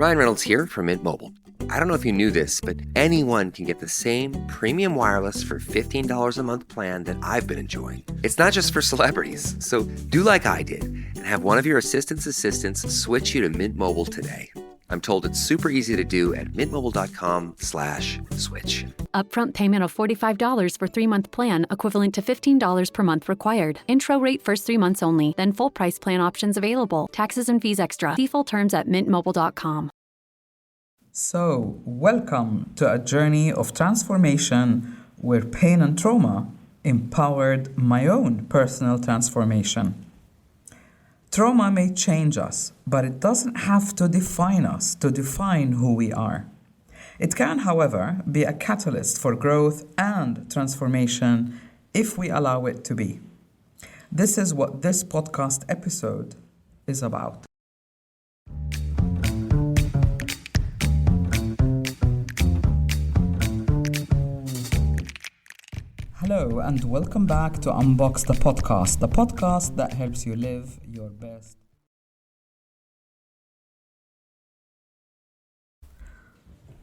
Ryan Reynolds here from Mint Mobile. I don't know if you knew this, but anyone can get the same premium wireless for $15 a month plan that I've been enjoying. It's not just for celebrities. So do like I did and have one of your assistants switch you to Mint Mobile today. I'm told it's super easy to do at mintmobile.com/switch. Upfront payment of $45 for 3-month plan, equivalent to $15 per month required. Intro rate first 3 months only, then full price plan options available. Taxes and fees extra. See full terms at mintmobile.com. So, welcome to a journey of transformation where pain and trauma empowered my own personal transformation. Trauma may change us, but it doesn't have to define us, to define who we are. It can, however, be a catalyst for growth and transformation if we allow it to be. This is what this podcast episode is about. Hello and welcome back to Unbox the podcast that helps you live your best.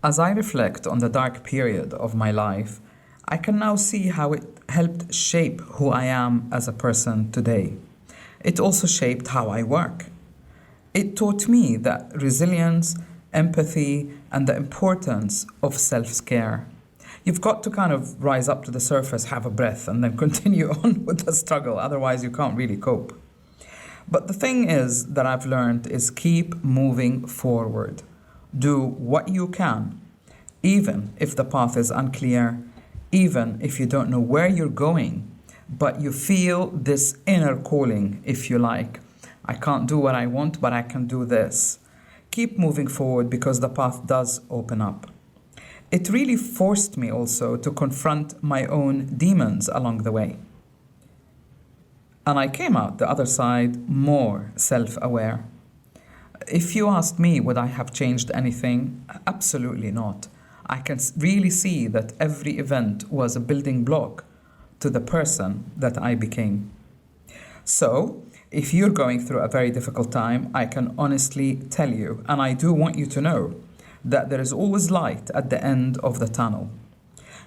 As I reflect on the dark period of my life, I can now see how it helped shape who I am as a person today. It also shaped how I work. It taught me that resilience, empathy, and the importance of self-care. You've got to kind of rise up to the surface, have a breath, and then continue on with the struggle. Otherwise, you can't really cope. But the thing is that I've learned is keep moving forward. Do what you can, even if the path is unclear, even if you don't know where you're going, but you feel this inner calling, if you like. I can't do what I want, but I can do this. Keep moving forward because the path does open up. It really forced me also to confront my own demons along the way. And I came out the other side more self-aware. If you asked me, would I have changed anything? Absolutely not. I can really see that every event was a building block to the person that I became. So, if you're going through a very difficult time, I can honestly tell you, and I do want you to know, that there is always light at the end of the tunnel.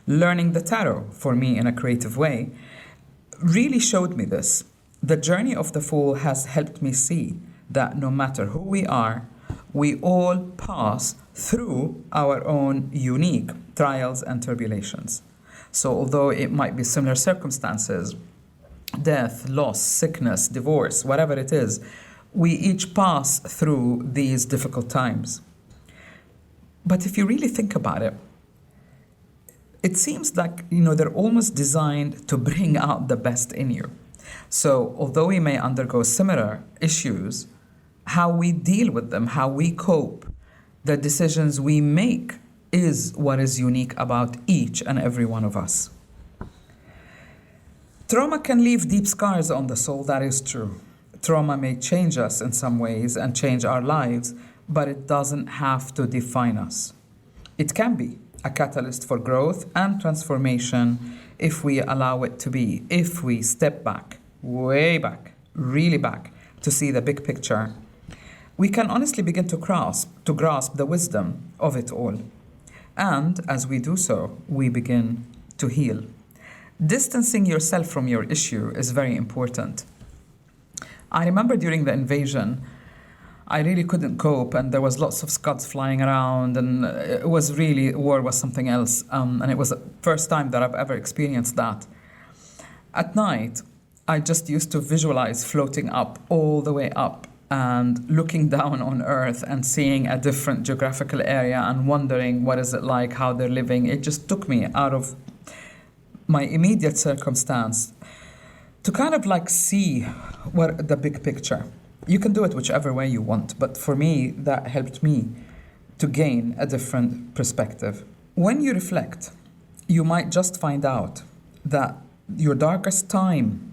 Learning the tarot for me in a creative way really showed me this. The journey of the Fool has helped me see that no matter who we are, we all pass through our own unique trials and tribulations. So although it might be similar circumstances, death, loss, sickness, divorce, whatever it is, we each pass through these difficult times. But if you really think about it, it seems like, they're almost designed to bring out the best in you. So although we may undergo similar issues, how we deal with them, how we cope, the decisions we make is what is unique about each and every one of us. Trauma can leave deep scars on the soul, that is true. Trauma may change us in some ways and change our lives, but it doesn't have to define us. It can be a catalyst for growth and transformation if we allow it to be, if we step back, way back, really back, to see the big picture. We can honestly begin to grasp the wisdom of it all. And as we do so, we begin to heal. Distancing yourself from your issue is very important. I remember during the invasion, I really couldn't cope, and there was lots of scuds flying around, and it was really, war was something else, and it was the first time that I've ever experienced that. At night, I just used to visualize floating up, all the way up, and looking down on Earth and seeing a different geographical area and wondering what is it like, how they're living. It just took me out of my immediate circumstance to kind of like see what the big picture. You can do it whichever way you want, but for me, that helped me to gain a different perspective. When you reflect, you might just find out that your darkest time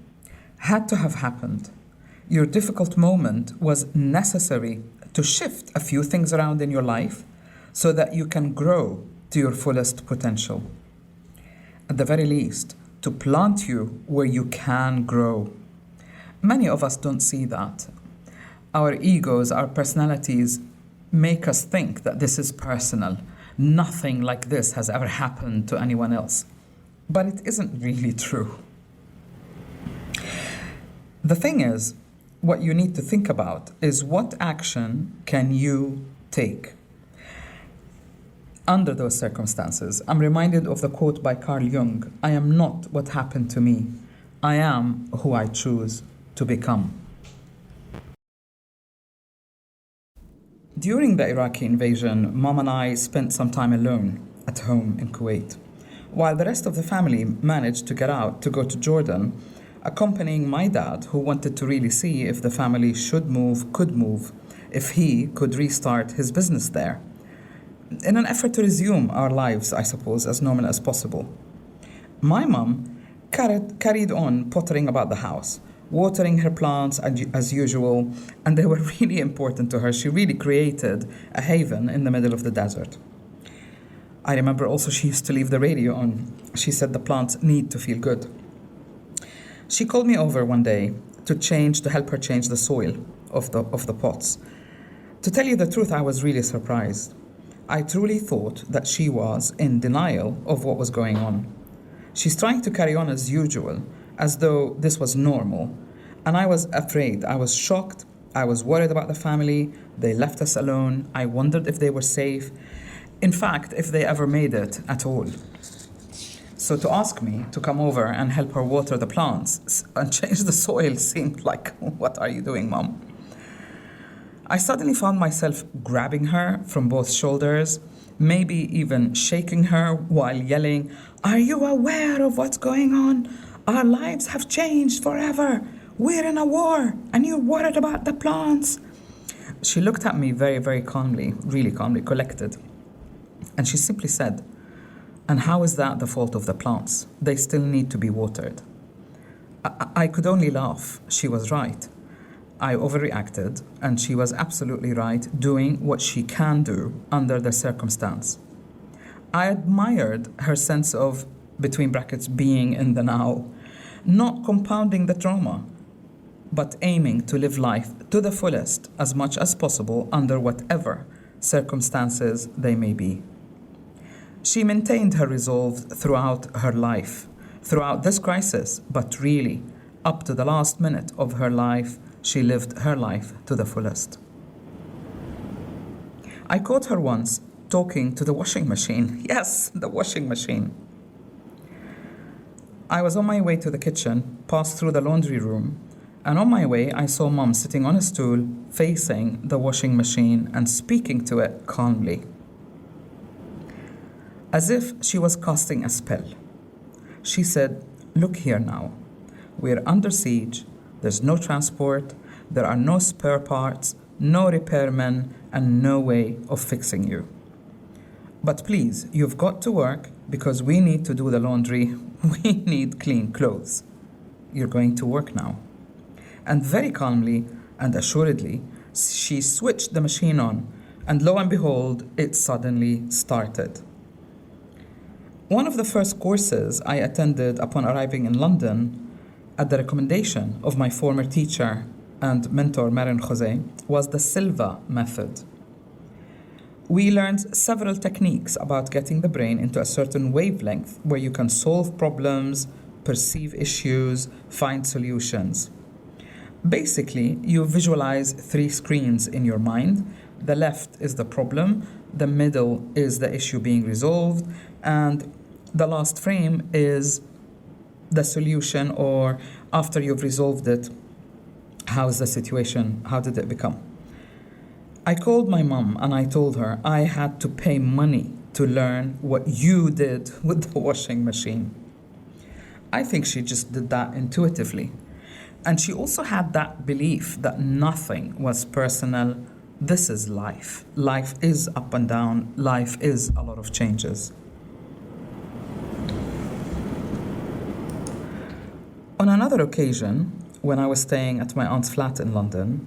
had to have happened. Your difficult moment was necessary to shift a few things around in your life so that you can grow to your fullest potential. At the very least, to plant you where you can grow. Many of us don't see that. Our egos, our personalities make us think that this is personal. Nothing like this has ever happened to anyone else. But it isn't really true. The thing is, what you need to think about is what action can you take under those circumstances. I'm reminded of the quote by Carl Jung, "I am not what happened to me. I am who I choose to become." During the Iraqi invasion, Mom and I spent some time alone at home in Kuwait, while the rest of the family managed to get out to go to Jordan, accompanying my dad, who wanted to really see if the family could move, if he could restart his business there, in an effort to resume our lives, I suppose, as normal as possible. My mom carried on pottering about the house, watering her plants as usual, and they were really important to her. She really created a haven in the middle of the desert. I remember also she used to leave the radio on. She said the plants need to feel good. She called me over one day to help her change the soil of the pots. To tell you the truth, I was really surprised. I truly thought that she was in denial of what was going on. She's trying to carry on as usual, as though this was normal. And I was afraid. I was shocked. I was worried about the family. They left us alone. I wondered if they were safe. In fact, if they ever made it at all. So to ask me to come over and help her water the plants and change the soil seemed like, what are you doing, Mom? I suddenly found myself grabbing her from both shoulders, maybe even shaking her while yelling, "Are you aware of what's going on? Our lives have changed forever. We're in a war, and you're worried about the plants." She looked at me very, very calmly, really calmly, collected. And she simply said, "And how is that the fault of the plants? They still need to be watered." I could only laugh. She was right. I overreacted, and she was absolutely right, doing what she can do under the circumstance. I admired her sense of, between brackets, being in the now, not compounding the trauma, but aiming to live life to the fullest as much as possible under whatever circumstances they may be. She maintained her resolve throughout her life, throughout this crisis, but really, up to the last minute of her life, she lived her life to the fullest. I caught her once talking to the washing machine. Yes, the washing machine. I was on my way to the kitchen, passed through the laundry room, and on my way I saw Mom sitting on a stool facing the washing machine and speaking to it calmly, as if she was casting a spell. She said, "Look here now. We're under siege. There's no transport. There are no spare parts, no repairmen, and no way of fixing you. But please, you've got to work because we need to do the laundry. We need clean clothes. You're going to work now." And very calmly and assuredly, she switched the machine on, and lo and behold, it suddenly started. One of the first courses I attended upon arriving in London, at the recommendation of my former teacher and mentor Marin Jose, was the Silva method. We learned several techniques about getting the brain into a certain wavelength where you can solve problems, perceive issues, find solutions. Basically, you visualize 3 screens in your mind. The left is the problem, the middle is the issue being resolved, and the last frame is the solution, or after you've resolved it, how's the situation, how did it become? I called my mom and I told her I had to pay money to learn what you did with the washing machine. I think she just did that intuitively. And she also had that belief that nothing was personal. This is life. Life is up and down. Life is a lot of changes. On another occasion, when I was staying at my aunt's flat in London,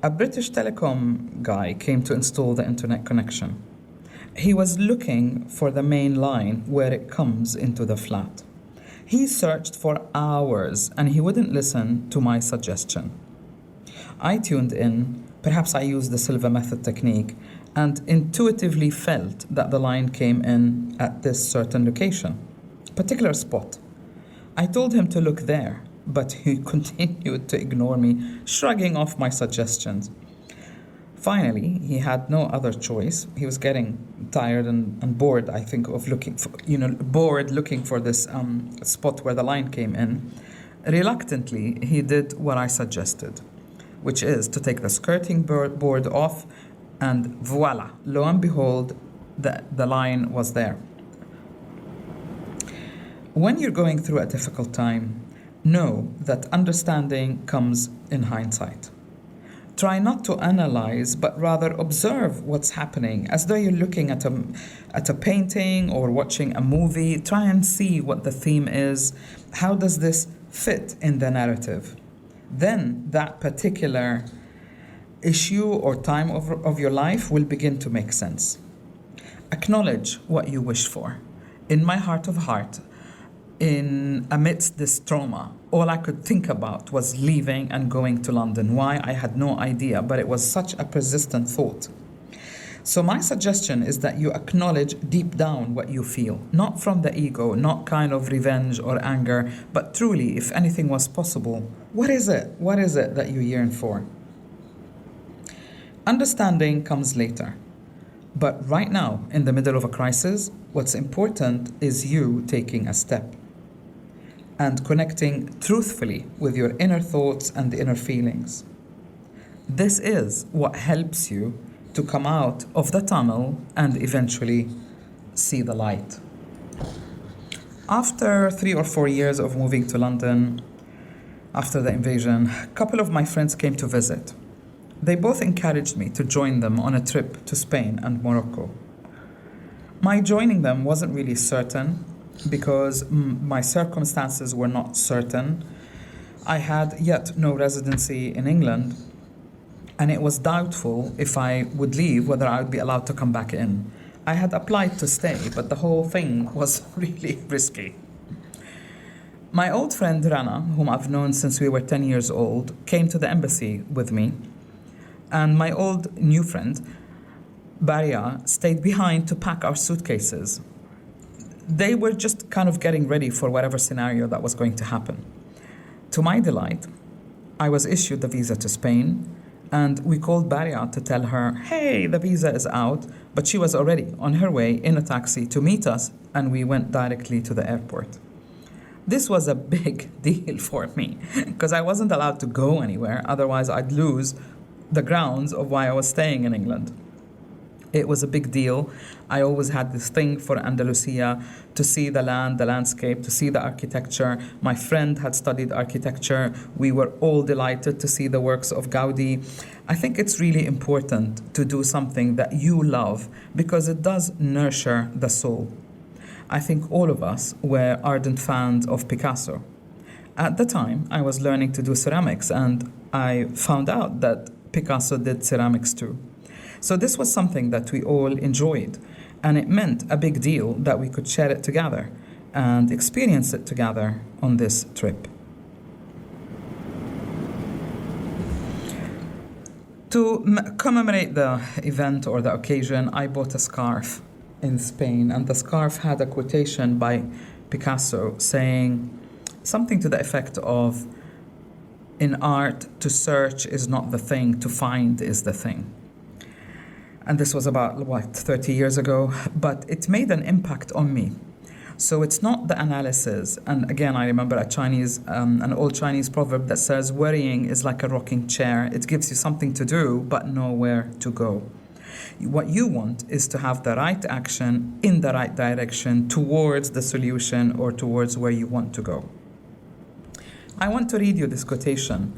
a British telecom guy came to install the internet connection. He was looking for the main line where it comes into the flat. He searched for hours and he wouldn't listen to my suggestion. I tuned in, perhaps I used the Silva method technique, and intuitively felt that the line came in at this certain location, particular spot. I told him to look there, but he continued to ignore me, shrugging off my suggestions. Finally, he had no other choice. He was getting tired and bored, I think, of looking for this spot where the line came in. Reluctantly, he did what I suggested, which is to take the skirting board off, and voila, lo and behold, the line was there. When you're going through a difficult time, know that understanding comes in hindsight. Try not to analyze, but rather observe what's happening, as though you're looking at a painting or watching a movie. Try and see what the theme is. How does this fit in the narrative? Then that particular issue or time of your life will begin to make sense. Acknowledge what you wish for. In my heart of heart, amidst this trauma, all I could think about was leaving and going to London. Why? I had no idea, but it was such a persistent thought. So my suggestion is that you acknowledge deep down what you feel, not from the ego, not kind of revenge or anger, but truly, if anything was possible, what is it? What is it that you yearn for? Understanding comes later. But right now, in the middle of a crisis, what's important is you taking a step and connecting truthfully with your inner thoughts and inner feelings. This is what helps you to come out of the tunnel and eventually see the light. After 3 or 4 years of moving to London, after the invasion, a couple of my friends came to visit. They both encouraged me to join them on a trip to Spain and Morocco. My joining them wasn't really certain because my circumstances were not certain. I had yet no residency in England, and it was doubtful if I would leave whether I would be allowed to come back in. I had applied to stay, but the whole thing was really risky. My old friend Rana, whom I've known since we were 10 years old, came to the embassy with me, and my old new friend, Baria, stayed behind to pack our suitcases. They were just kind of getting ready for whatever scenario that was going to happen. To my delight, I was issued the visa to Spain, and we called Baria to tell her, hey, the visa is out, but she was already on her way in a taxi to meet us, and we went directly to the airport. This was a big deal for me, because I wasn't allowed to go anywhere, otherwise I'd lose the grounds of why I was staying in England. It was a big deal. I always had this thing for Andalusia, to see the land, the landscape, to see the architecture. My friend had studied architecture. We were all delighted to see the works of Gaudi. I think it's really important to do something that you love because it does nurture the soul. I think all of us were ardent fans of Picasso. At the time, I was learning to do ceramics, and I found out that Picasso did ceramics too. So this was something that we all enjoyed, and it meant a big deal that we could share it together and experience it together on this trip. To commemorate the event or the occasion, I bought a scarf in Spain, and the scarf had a quotation by Picasso saying something to the effect of, "In art, to search is not the thing, to find is the thing." And this was about, 30 years ago, but it made an impact on me. So it's not the analysis. And again, I remember an old Chinese proverb that says, worrying is like a rocking chair. It gives you something to do, but nowhere to go. What you want is to have the right action in the right direction towards the solution or towards where you want to go. I want to read you this quotation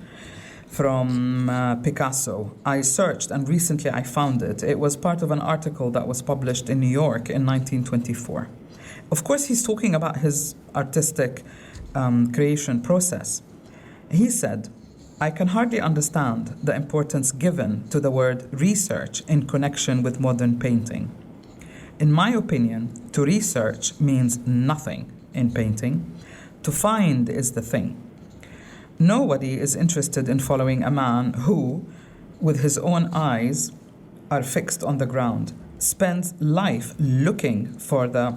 from Picasso. I searched and recently I found it. It was part of an article that was published in New York in 1924. Of course, he's talking about his artistic creation process. He said, "I can hardly understand the importance given to the word research in connection with modern painting. In my opinion, to research means nothing in painting. To find is the thing. Nobody is interested in following a man who, with his own eyes, are fixed on the ground, spends life looking for the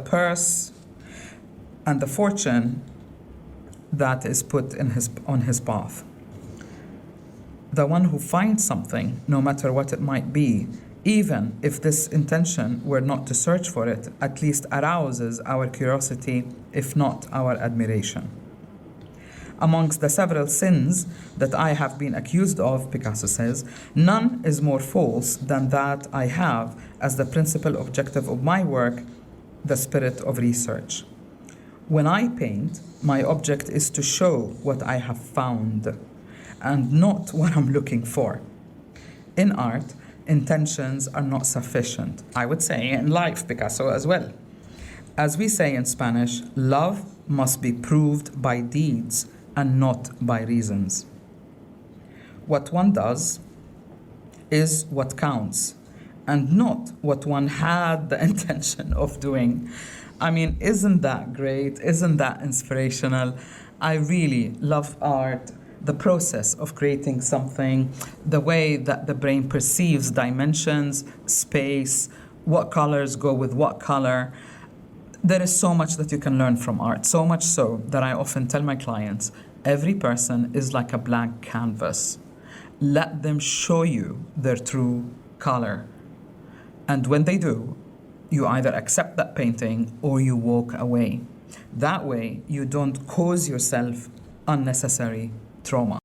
purse and the fortune that is put on his path. The one who finds something, no matter what it might be, even if this intention were not to search for it, at least arouses our curiosity, if not our admiration. Amongst the several sins that I have been accused of, Picasso says, none is more false than that I have as the principal objective of my work the spirit of research. When I paint, my object is to show what I have found and not what I'm looking for. In art, intentions are not sufficient. I would say in life, Picasso as well. As we say in Spanish, love must be proved by deeds and not by reasons. What one does is what counts, and not what one had the intention of doing. I mean, isn't that great? Isn't that inspirational? I really love art, the process of creating something, the way that the brain perceives dimensions, space, what colors go with what color. There is so much that you can learn from art, so much so that I often tell my clients, every person is like a blank canvas. Let them show you their true color. And when they do, you either accept that painting or you walk away. That way, you don't cause yourself unnecessary trauma.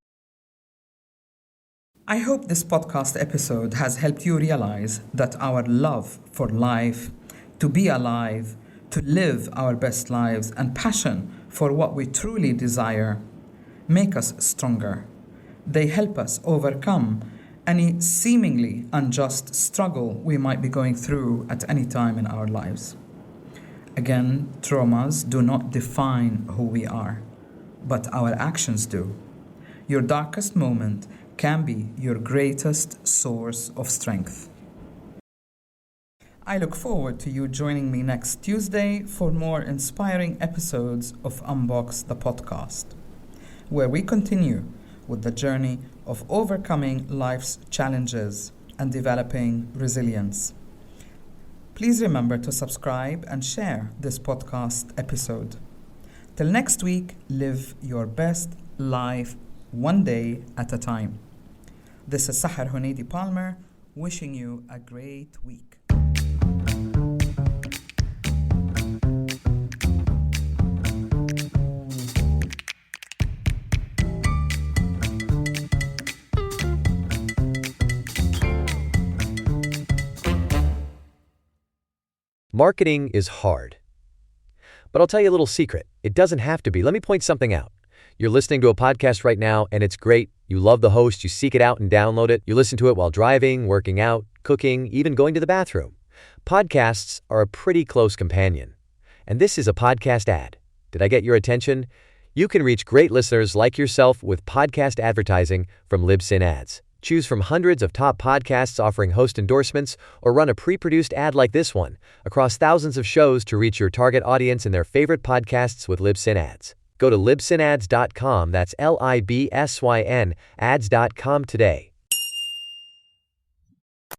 I hope this podcast episode has helped you realize that our love for life, to be alive, to live our best lives, and passion for what we truly desire make us stronger. They help us overcome any seemingly unjust struggle we might be going through at any time in our lives. Again, traumas do not define who we are, but our actions do. Your darkest moment can be your greatest source of strength. I look forward to you joining me next Tuesday for more inspiring episodes of Unbox the podcast, where we continue with the journey of overcoming life's challenges and developing resilience. Please remember to subscribe and share this podcast episode. Till next week, live your best life one day at a time. This is Sahar Huneidi Palmer, wishing you a great week. Marketing is hard. But I'll tell you a little secret. It doesn't have to be. Let me point something out. You're listening to a podcast right now, and it's great. You love the host. You seek it out and download it. You listen to it while driving, working out, cooking, even going to the bathroom. Podcasts are a pretty close companion. And this is a podcast ad. Did I get your attention? You can reach great listeners like yourself with podcast advertising from Libsyn Ads. Choose from hundreds of top podcasts offering host endorsements, or run a pre-produced ad like this one across thousands of shows to reach your target audience in their favorite podcasts with Libsyn Ads. Go to libsynads.com, that's Libsyn, ads.com today.